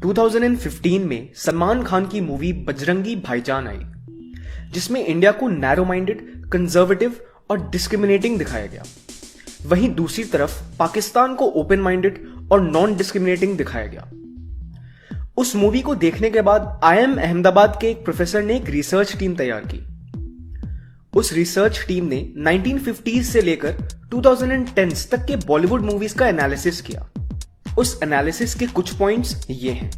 2015 में सलमान खान की मूवी बजरंगी भाईजान आई, जिसमें इंडिया को नैरो माइंडेड, कंजर्वेटिव और डिस्क्रिमिनेटिंग दिखाया गया। वहीं दूसरी तरफ पाकिस्तान को ओपन माइंडेड और नॉन डिस्क्रिमिनेटिंग दिखाया गया। उस मूवी को देखने के बाद IIM अहमदाबाद के एक प्रोफेसर ने एक रिसर्च टीम तैयार की। उस रिसर्च टीम ने 1950s से लेकर 2010s तक के बॉलीवुड मूवीज का एनालिसिस किया। उस एनालिसिस के कुछ पॉइंट्स ये हैं।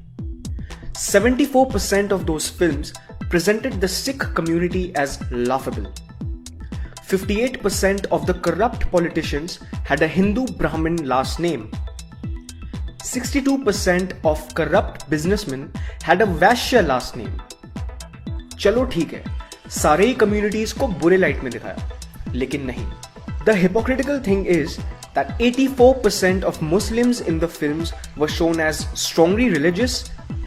74% of those films presented the Sikh community as laughable. 58% of the corrupt politicians had a Hindu Brahmin last name. 62% of corrupt businessmen had a Vaishya last name. चलो ठीक है, सारे कम्युनिटीज को बुरे लाइट में दिखाया, लेकिन नहीं। The hypocritical thing is that 84% of Muslims in the films were shown as strongly religious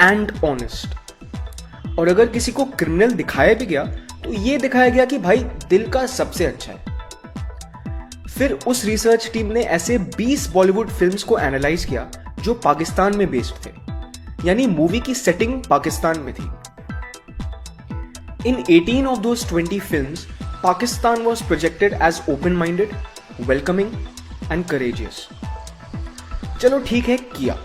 and honest. और अगर किसी को क्रिमिनल दिखाया भी गया तो ये दिखाया गया कि भाई दिल का सबसे अच्छा है। फिर उस रिसर्च टीम ने ऐसे 20 बॉलीवुड फिल्म्स को एनालाइज किया जो पाकिस्तान में बेस्ड थे, यानी मूवी की सेटिंग पाकिस्तान में थी। In 18 of those 20 films, Pakistan was projected as open-minded, welcoming and courageous. चलो ठीक है, किया।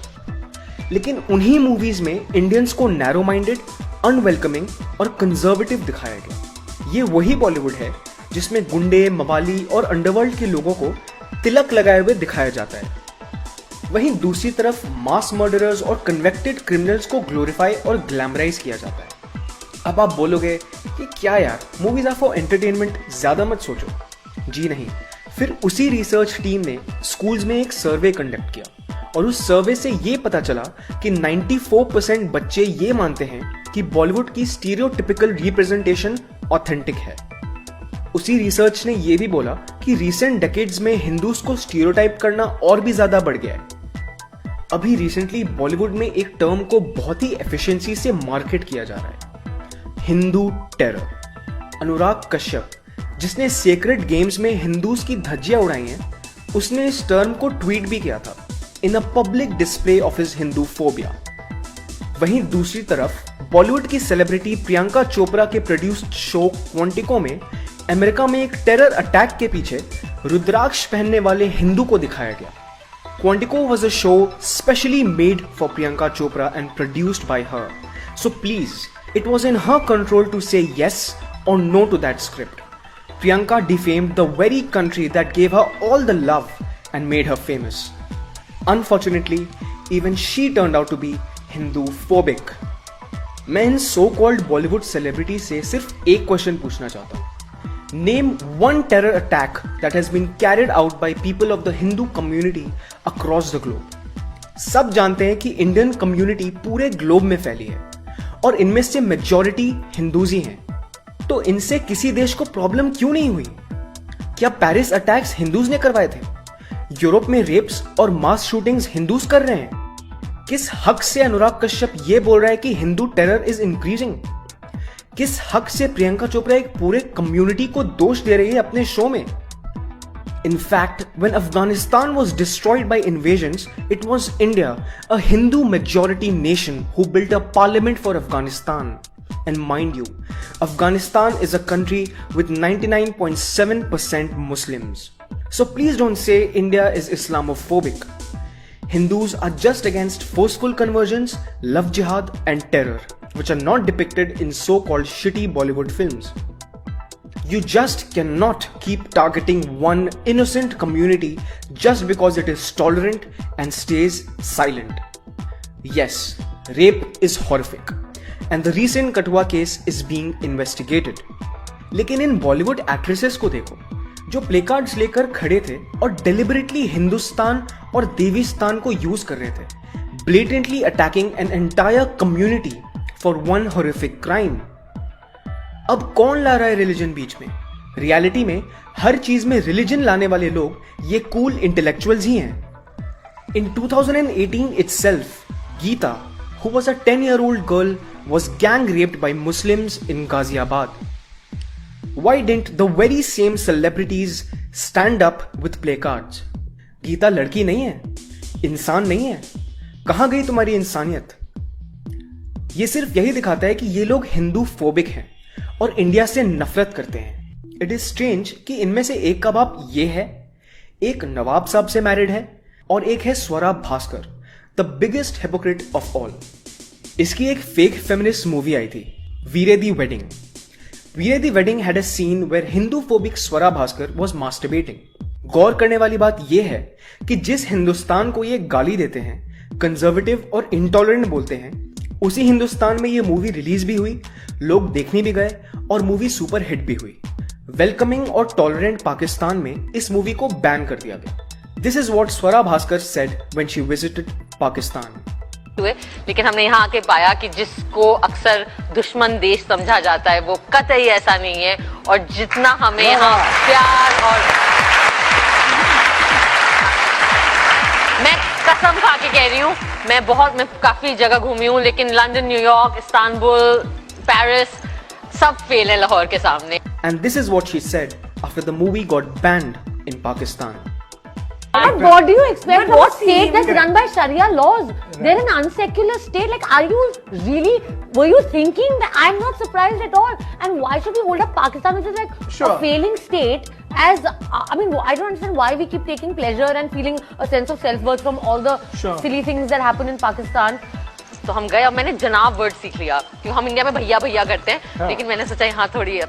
लेकिन उन्हीं मूवीज में इंडियंस को नैरो माइंडेड, अनवेलकमिंग और कंजर्वेटिव दिखाया गया। ये वही बॉलीवुड है जिसमें गुंडे, मवाली और अंडरवर्ल्ड के लोगों को तिलक लगाए हुए दिखाया जाता है। वहीं दूसरी तरफ मास मर्डरर्स और कन्विक्टेड क्रिमिनल्स को ग्लोरीफाई और ग्लैमराइज किया जाता है। अब आप बोलोगे कि क्या यार, मूवीज आर फॉर एंटरटेनमेंट, ज्यादा मत सोचो। जी नहीं। फिर उसी रिसर्च टीम ने स्कूल्स में एक सर्वे कंडक्ट किया और उस सर्वे से ये पता चला कि 94% बच्चे ये मानते हैं कि बॉलीवुड की स्टीरियोटिपिकल रिप्रेजेंटेशन ऑथेंटिक है। उसी रिसर्च ने ये भी बोला कि रिसेंट डेकेड्स में हिंदूज को स्टीरियोटाइप करना और भी ज्यादा बढ़ गया है। अभी रिसेंटली बॉलीवुड में एक टर्म को बहुत ही एफिशिएंसी से मार्केट किया जा रहा है, हिंदू टेरर। अनुराग कश्यप, जिसने सेक्रेड गेम्स में हिंदूज की धज्जियां उड़ाई हैं, उसने इस टर्म को ट्वीट भी किया था in a public display of his Hindu phobia. वहीं दूसरी तरफ बॉलीवुड की सेलिब्रिटी प्रियंका चोपड़ा के प्रोड्यूस्ड शो क्वांटिको में अमेरिका में एक टेरर अटैक के पीछे रुद्राक्ष पहनने वाले हिंदू को दिखाया गया। Quantico was a show specially made for Priyanka Chopra and produced by her, so please it was in her control to say yes or no to that script. Priyanka defamed the very country that gave her all the love and made her famous. Unfortunately, even she turned out to be Hindu-phobic. मैं इन so-called Bollywood celebrities से सिर्फ एक question पूछना चाहता हूँ। Name one terror attack that has been carried out by people of the Hindu community across the globe. सब जानते हैं कि इंडियन कम्युनिटी पूरे ग्लोब में फैली है और इनमें से मेजॉरिटी हिंदूज ही हैं। तो इनसे किसी देश को प्रॉब्लम क्यों नहीं हुई? क्या पेरिस अटैक्स हिंदूज ने करवाए थे? यूरोप में रेप्स और मास शूटिंग्स हिंदूज कर रहे हैं? किस हक से अनुराग कश्यप ये बोल रहा है कि हिंदू टेरर इज इंक्रीजिंग? किस हक से प्रियंका चोपड़ा एक पूरे कम्युनिटी को दोष दे रही है अपने शो में? In fact, when Afghanistan was destroyed by invasions, it was India, a Hindu majority nation, who built a parliament for Afghanistan. And mind you, Afghanistan is a country with 99.7% Muslims. So please don't say India is Islamophobic. Hindus are just against forceful conversions, love jihad and terror, which are not depicted in so-called shitty Bollywood films. You just cannot keep targeting one innocent community just because it is tolerant and stays silent. Yes, rape is horrific and the recent Kathua case is being investigated. लेकिन इन Bollywood actresses को देखो जो play cards लेकर खड़े थे और deliberately Hindustan और देवीस्तान को यूज कर रहे थे, blatantly attacking an entire community for one horrific crime. अब कौन ला रहा है रिलीजन बीच में? रियलिटी में हर चीज में रिलीजन लाने वाले लोग ये कूल इंटेलेक्चुअल्स ही हैं। In 2018 itself, Geeta, who was a 10-year-old girl, was gang raped by Muslims in Ghaziabad. Why didn't the very same celebrities stand up with placards? Gita लड़की नहीं है, इंसान नहीं है। कहां गई तुम्हारी इंसानियत? ये सिर्फ यही दिखाता है कि ये लोग हिंदू फोबिक हैं और इंडिया से नफरत करते हैं। इट इज स्ट्रेंज कि इनमें से एक का बाप ये है, एक नवाब साहब से मैरिड है और एक है Swara Bhaskar, the biggest hypocrite of all. इसकी एक फेक फेमिनिस्ट मूवी आई थी, वीरे Di wedding. Veere Di wedding had a scene where Hindu phobic Swara Bhaskar was masturbating. गौर करने वाली बात यह है कि जिस हिंदुस्तान को ये गाली देते हैं, कंजर्वेटिव और इंटॉलरेंट बोलते हैं, उसी हिंदुस्तान में ये मूवी रिलीज भी हुई, लोग देखने भी गए और मूवी सुपर हिट भी हुई। वेलकमिंग और टॉलरेंट पाकिस्तान में इस मूवी को बैन कर दिया गया। This is what Swara Bhaskar said when she visited Pakistan. लेकिन हमने यहाँ आके पाया कि जिसको अक्सर दुश्मन देश समझा जाता है वो कतई ऐसा नहीं है, और जितना हमें यहाँ प्यार और मैं कसम खा के कह रही हूँ, मैं काफी जगह घूमी हूँ, लेकिन लंदन, न्यूयॉर्क, इस्तांबुल, पेरिस सब फेल है लाहौर के सामने। And this is what she said after the movie got banned in Pakistan. But what do you expect? What state that's run by Sharia laws? They're an unsecular state. Like, were you thinking that? I'm not surprised at all. And why should we hold up Pakistan, which is like a failing state, as, I mean, I don't understand why we keep taking pleasure and feeling a sense of self-worth from all the silly things that happen in Pakistan. तो हम गए और मैंने जनाब word सीख लिया, क्योंकि हम इंडिया में भैया भैया करते हैं, लेकिन मैंने सोचा यहाँ थोड़ी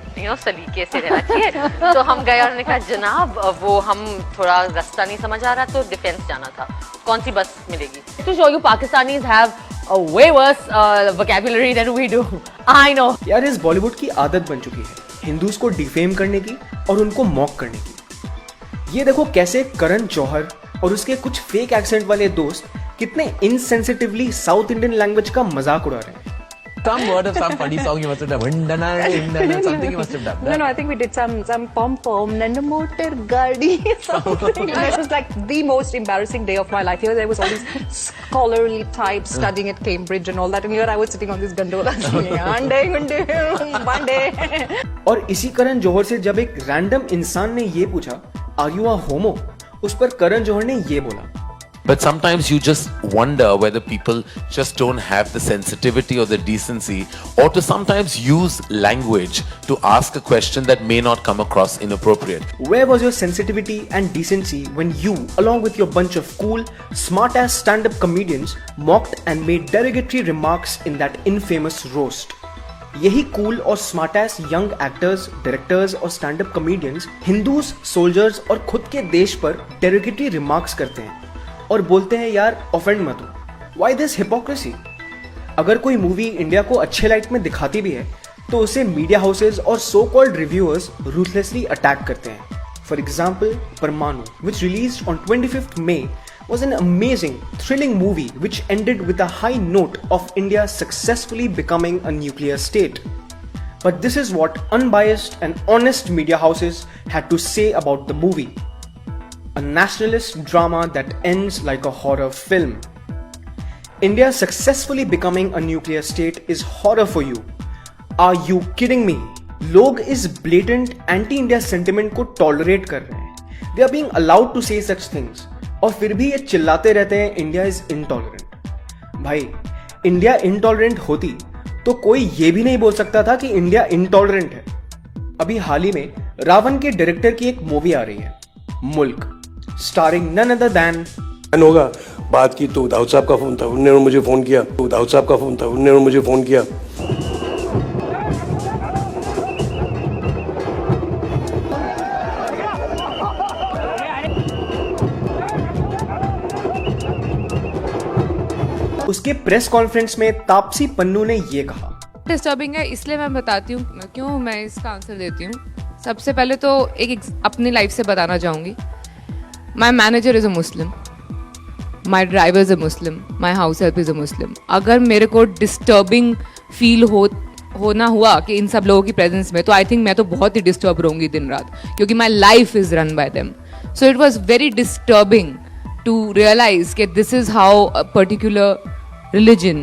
सलीके से रहना चाहिए। तो हम गए और उन्होंने कहा जनाब वो हम थोड़ा रास्ता नहीं समझ आ रहा, तो डिफेंस जाना था, कौन सी बस मिलेगी। To show you Pakistanis have a way worse vocabulary than we do. I know. यार इस बॉलीवुड की आदत बन चुकी है हिंदूज को डिफेम करने की और उनको मॉक करने की। ये देखो कैसे करण जौहर और उसके कुछ फेक एक्सेंट वाले दोस्त कितने इनसेंसिटिवली साउथ इंडियन लैंग्वेज का मजाक उड़ा रहे हैं। Some word of some funny song you must have done. Vindana, something you must have done. No, I think we did some pom-pom, nana motor gadi, something. This was like the most embarrassing day of my life. Here there was all these scholarly types studying at Cambridge and all that, and here I was sitting on this gondola singing, Monday. और इसी करण जौहर से जब एक random इंसान ने ये पूछा, Are you a homo? उस पर करण जौहर ने ये बोला, But sometimes you just wonder whether people just don't have the sensitivity or the decency, or to sometimes use language to ask a question that may not come across inappropriate. Where was your sensitivity and decency when you, along with your bunch of cool, smart-ass stand-up comedians, mocked and made derogatory remarks in that infamous roast? यही cool और smart-S young actors, directors और stand up comedians Hindus, soldiers और खुद के देश पर derogatory remarks करते हैं और बोलते हैं यार ऑफेंड मत हो। Why this hypocrisy? अगर कोई मूवी इंडिया को अच्छे लाइट में दिखाती भी है तो उसे मीडिया हाउसेज और so called reviewers ruthlessly attack करते हैं। फॉर एग्जाम्पल, परमाणु, which released on 25th May, was an amazing, thrilling movie which ended with a high note of India successfully becoming a nuclear state. But this is what unbiased and honest media houses had to say about the movie. A nationalist drama that ends like a horror film. India successfully becoming a nuclear state is horror for you. Are you kidding me? लोग इस blatant anti-India sentiment को tolerate कर रहे हैं. They are being allowed to say such things. और फिर भी ये चिल्लाते रहते हैं इंडिया इज इंटॉलरेंट। भाई, इंडिया इंटॉलरेंट होती तो कोई ये भी नहीं बोल सकता था कि इंडिया इंटॉलरेंट है। अभी हाल ही में रावण के डायरेक्टर की एक मूवी आ रही है, मुल्क, स्टारिंग नन अदर दैन होगा। बात की तो दाऊद साहब का फोन था, उन्होंने मुझे फोन किया। दाऊद साहब का फोन था, उन्होंने मुझे फोन किया। उसके प्रेस कॉन्फ्रेंस में तापसी पन्नू ने ये कहा, डिस्टर्बिंग है, इसलिए मैं बताती हूँ क्यों मैं इसका आंसर देती हूँ। सबसे पहले तो एक अपनी लाइफ से बताना चाहूँगी। My manager is a Muslim, my driver is a Muslim, my house help is a Muslim. अगर मेरे को डिस्टर्बिंग फील होना हुआ कि इन सब लोगों की प्रेजेंस में, तो आई थिंक मैं तो बहुत ही डिस्टर्ब रहूँगी दिन रात, क्योंकि my life is run by them. So it was very disturbing to realize that this is how a particular religion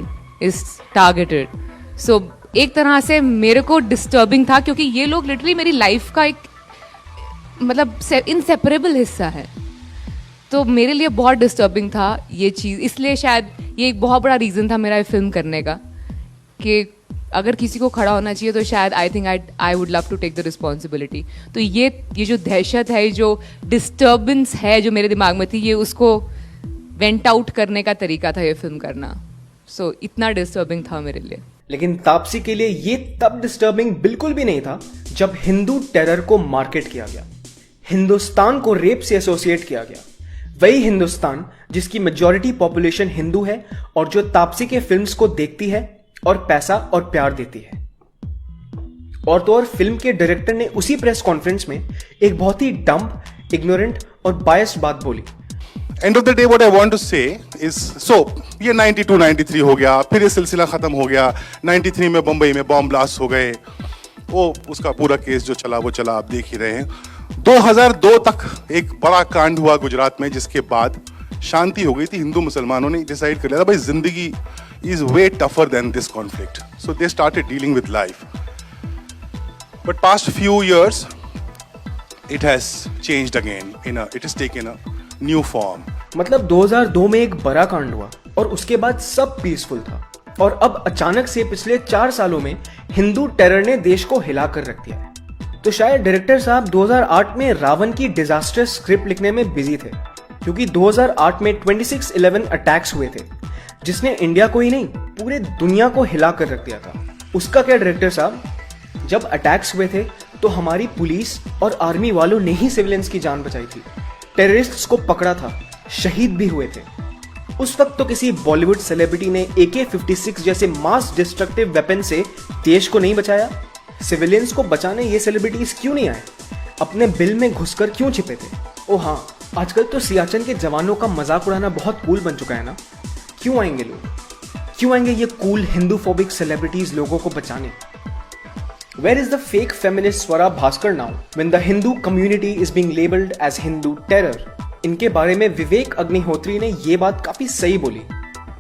is targeted. So एक तरह से मेरे को disturbing था, क्योंकि ये लोग literally मेरी life का एक मतलब inseparable हिस्सा है। तो मेरे लिए बहुत disturbing था ये चीज़, इसलिए शायद ये एक बहुत बड़ा reason था मेरा फिल्म करने का, कि अगर किसी को खड़ा होना चाहिए तो शायद I think I would love to take the responsibility. तो ये जो दहशत है, जो डिस्टर्बेंस है जो मेरे दिमाग में थी, ये उसको वेंट आउट करने का तरीका था ये फिल्म करना. सो इतना डिस्टर्बिंग था मेरे लिए. लेकिन तापसी के लिए ये तब डिस्टर्बिंग बिल्कुल भी नहीं था जब हिंदू टेरर को मार्केट किया गया, हिंदुस्तान को रेप से एसोसिएट किया गया. वही हिंदुस्तान जिसकी मेजॉरिटी पॉपुलेशन हिंदू है और जो तापसी के फिल्म्स को देखती है और पैसा और प्यार देती है. और तो और फिल्म के डायरेक्टर ने उसी प्रेस कॉन्फ्रेंस में एक बहुत ही डम्प, इग्नोरेंट और बायस्ड बात बोली. End of the day what I want to say is so ये 92 93 हो गया, फिर ये सिलसिला खत्म हो गया. 93 में बंबई में बॉम्ब ब्लास्ट हो गए, वो उसका पूरा केस जो चला वो चला, आप देख ही रहे हैं. 2002 तक एक बड़ा कांड हुआ गुजरात में, जिसके बाद शांति हो गई थी. हिंदू मुसलमानों ने डिसाइड कर लिया था भाई जिंदगी is way tougher than this conflict. So they started dealing with life. But past few years, it has changed again. It has taken a new form. मतलब 2002 में एक बड़ा कांड हुआ और उसके बाद सब पीसफुल था. और अब अचानक से पिछले 4 सालों में हिंदू टेरर ने देश को हिला कर रख दिया है. तो शायद डायरेक्टर साहब 2008 में रावण की डिजास्टर स्क्रिप्ट लिखने में बिजी थे, क्योंकि 2008 में 26/11 अटैक्स हुए थे, जिसने इंडिया को ही नहीं पूरे दुनिया को हिला कर रख दिया था. उसका क्या डायरेक्टर साहब, जब अटैक्स हुए थे तो हमारी पुलिस और आर्मी वालों ने ही सिविलियंस की जान बचाई थी, टेररिस्ट्स को पकड़ा था, शहीद भी हुए थे. उस वक्त तो किसी बॉलीवुड सेलिब्रिटी ने AK-56 जैसे मास डिस्ट्रक्टिव वेपन से देश को नहीं बचाया. सिविलियंस को बचाने ये सेलिब्रिटीज क्यों नहीं आए? अपने बिल में घुसकर क्यों छिपे थे? ओ हाँ, आजकल तो सियाचिन के जवानों का मजाक उड़ाना बहुत कूल बन चुका है ना. क्यों आएंगे लोग, क्यों आएंगे ये कूल हिंदूफोबिक सेलिब्रिटीज लोगों को बचाने? Where is the fake feminist Swara Bhaskar now when the Hindu community is being labeled as Hindu terror? इनके बारे में विवेक अग्निहोत्री ने ये बात काफी सही बोली.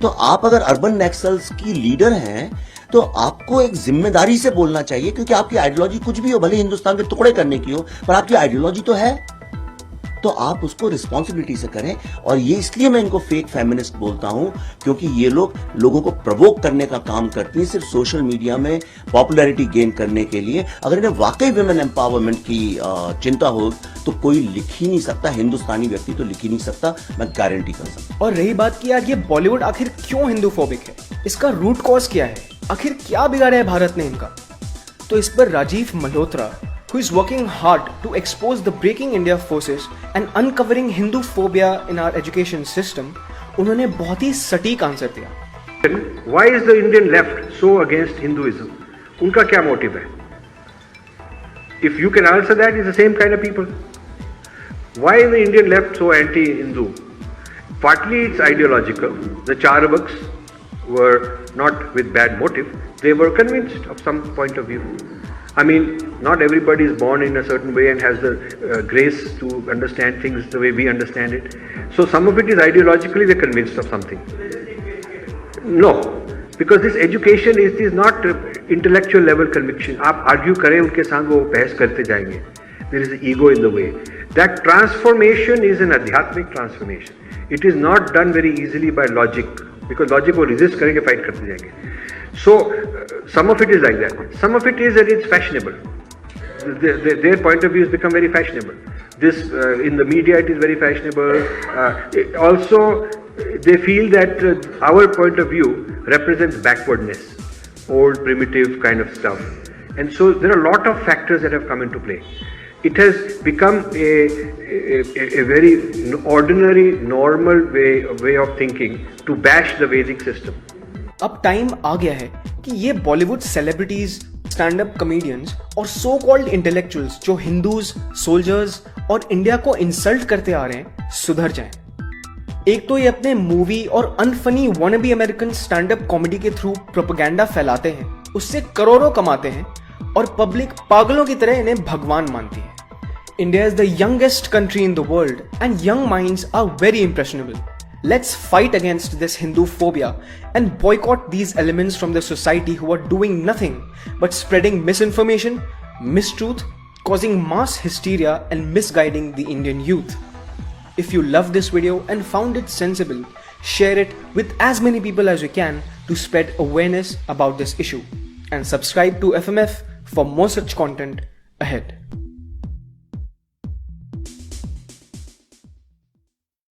तो आप अगर अर्बन नक्सल्स की लीडर हैं तो आपको एक जिम्मेदारी से बोलना चाहिए, क्योंकि आपकी आइडियोलॉजी कुछ भी हो, भले हिंदुस्तान के टुकड़े करने की हो, पर आपकी आइडियोलॉजी तो है, तो आप उसको रिस्पॉन्सिबिलिटी से करें. और ये इसलिए मैं इनको फेक फेमिनिस्ट बोलता हूं क्योंकि ये लोग लोगों को प्रवोक करने का काम करती हैं सिर्फ सोशल मीडिया में पॉपुलैरिटी गेन करने के लिए. अगर इन्हें वाकई वुमेन एम्पावरमेंट की चिंता हो तो कोई लिख ही नहीं सकता, हिंदुस्तानी व्यक्ति तो लिख ही नहीं सकता, मैं गारंटी कर सकता. और रही बात कि यार ये बॉलीवुड आखिर क्यों हिंदूफोबिक है, इसका रूट कॉज क्या है, आखिर क्या बिगाड़ा है भारत ने इनका? तो इस पर Rajiv Malhotra, who is working hard to expose the breaking India forces and uncovering Hinduphobia in our education system, उन्होंने बहुत ही सटीक आंसर दिया. Why is the Indian left so against Hinduism? उनका क्या मोटिव है? If you can answer that, it's the same kind of people. Why is the Indian left so anti-Hindu? Partly it's ideological. The Charavaks were not with bad motive. They were convinced of some point of view. I mean, not everybody is born in a certain way and has the grace to understand things the way we understand it. So some of it is ideologically they're convinced of something. No, because this education is not intellectual level conviction. आप argue करें उनके साथ वो बहस करते जाएंगे. There is ego in the way. That transformation is an adhyatmic transformation. It is not done very easily by logic, because logic को resist करेंगे, fight करते जाएंगे. So some of it is like that. Some of it is that it's fashionable. Their point of view has become very fashionable. This in the media it is very fashionable. Also, they feel that our point of view represents backwardness, old primitive kind of stuff. And so there are a lot of factors that have come into play. It has become a very ordinary, normal way of thinking to bash the Vedic system. अब time आ गया है कि ये Bollywood celebrities, stand up comedians और so called intellectuals जो Hindus, soldiers और India को insult करते आ रहे हैं, सुधर जाएं. एक तो ये अपने मूवी और unfunny wannabe American stand up comedy के थ्रू प्रोपेगेंडा फैलाते हैं, उससे करोड़ों कमाते हैं और पब्लिक पागलों की तरह इन्हें भगवान मानती है. India is the youngest country in the world and young minds are very impressionable. Let's fight against this Hinduphobia and boycott these elements from the society who are doing nothing but spreading misinformation, mistruth, causing mass hysteria and misguiding the Indian youth. If you loved this video and found it sensible, share it with as many people as you can to spread awareness about this issue and subscribe to FMF for more such content ahead.